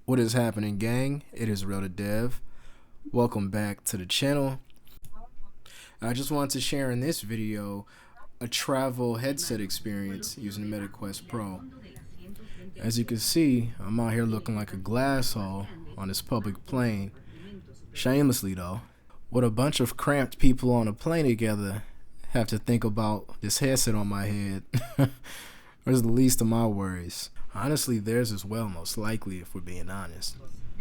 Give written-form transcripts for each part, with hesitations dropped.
What is happening, gang? It is Real to Dev. Welcome back to the channel. I just wanted to share in this video a travel headset experience using the MetaQuest Pro. As you can see, I'm out here looking like a glass hole on this public plane. Shamelessly though. What a bunch of cramped people on a plane together have to think about this headset on my head. There's the least of my worries. Honestly, theirs as well, most likely, if we're being honest.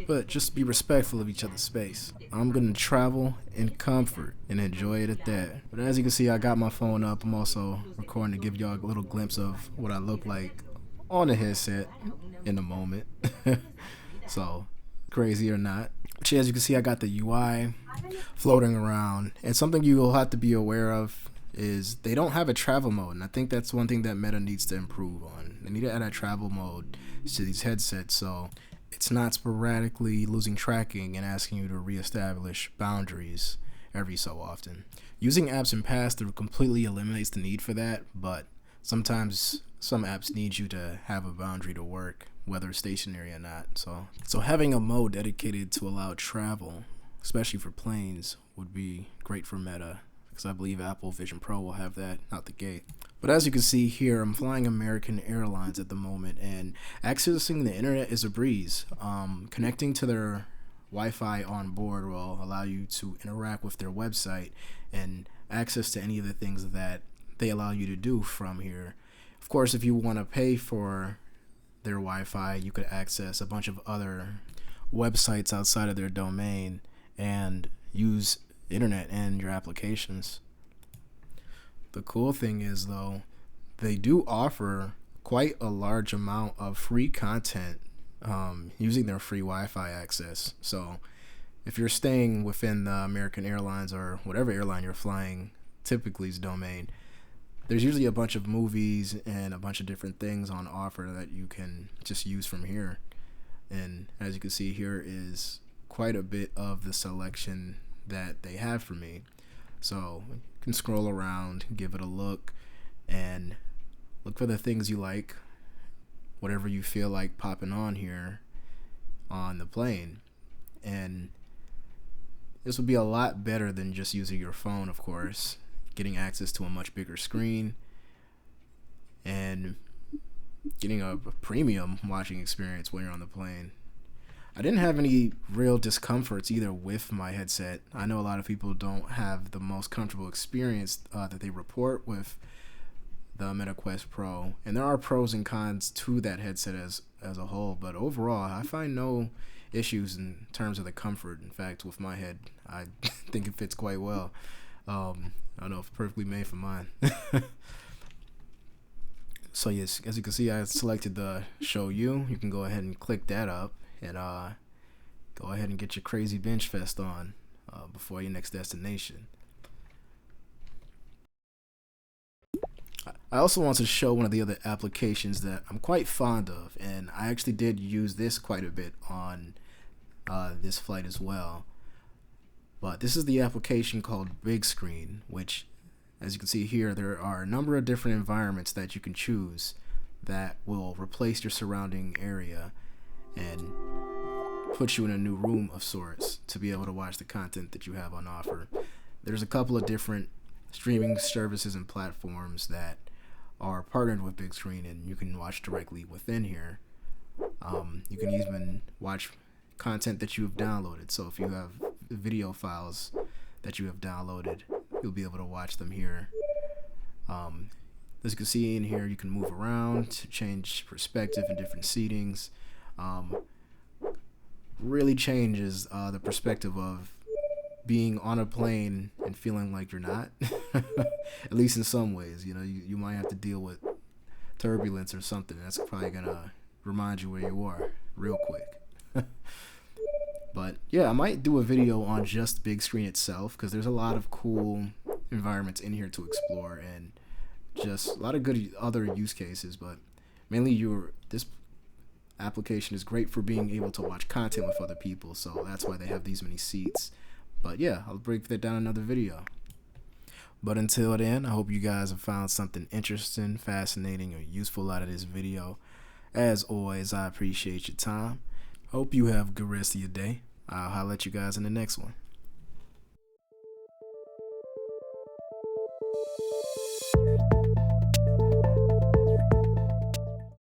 But just be respectful of each other's space. I'm gonna travel in comfort and enjoy it at that. But as you can see, I got my phone up. I'm also recording to give y'all a little glimpse of what I look like on the headset in the moment. So, crazy or not. But as you can see, I got the UI floating around. And something you will have to be aware of is they don't have a travel mode, and I think that's one thing that Meta needs to improve on. They need to add a travel mode to these headsets so it's not sporadically losing tracking and asking you to reestablish boundaries every so often. Using apps in pass-through completely eliminates the need for that, but sometimes some apps need you to have a boundary to work, whether stationary or not. So having a mode dedicated to allow travel, especially for planes, would be great for Meta, because I believe Apple Vision Pro will have that out the gate. But as you can see here, I'm flying American Airlines at the moment, and accessing the internet is a breeze. Connecting to their Wi-Fi on board will allow you to interact with their website and access to any of the things that they allow you to do from here. Of course, if you want to pay for their Wi-Fi, you could access a bunch of other websites outside of their domain and use internet and your applications. The cool thing is though, they do offer quite a large amount of free content using their free Wi-Fi access. So if you're staying within the American Airlines or whatever airline you're flying typically's domain, there's usually a bunch of movies and a bunch of different things on offer that you can just use from here. And as you can see, here is quite a bit of the selection that they have for me. So you can scroll around, give it a look, and look for the things you like, whatever you feel like popping on here on the plane. And this would be a lot better than just using your phone, of course, getting access to a much bigger screen and getting a premium watching experience when you're on the plane. I didn't have any real discomforts either with my headset. I know a lot of people don't have the most comfortable experience that they report with the MetaQuest Pro, and there are pros and cons to that headset as a whole, but overall I find no issues in terms of the comfort. In fact, with my head, I think it fits quite well. I don't know if it's perfectly made for mine. So yes, as you can see, I selected the show you. You can go ahead and click that up and go ahead and get your crazy bench fest on before your next destination. I also want to show one of the other applications that I'm quite fond of, and I actually did use this quite a bit on this flight as well. But this is the application called BigScreen, which, as you can see here, there are a number of different environments that you can choose that will replace your surrounding area and put you in a new room of sorts to be able to watch the content that you have on offer. There's a couple of different streaming services and platforms that are partnered with BigScreen, and you can watch directly within here. You can even watch content that you have downloaded. So if you have video files that you have downloaded, you'll be able to watch them here. As you can see in here, you can move around to change perspective and different seatings. Really changes the perspective of being on a plane and feeling like you're not. At least in some ways, you know, you might have to deal with turbulence or something. That's probably gonna remind you where you are real quick. But yeah, I might do a video on just BigScreen itself, because there's a lot of cool environments in here to explore and just a lot of good other use cases. But mainly this application is great for being able to watch content with other people, so that's why they have these many seats. But yeah, I'll break that down in another video. But until then, I hope you guys have found something interesting, fascinating, or useful out of this video. As always, I appreciate your time. Hope you have a good rest of your day. I'll holler at you guys in the next one.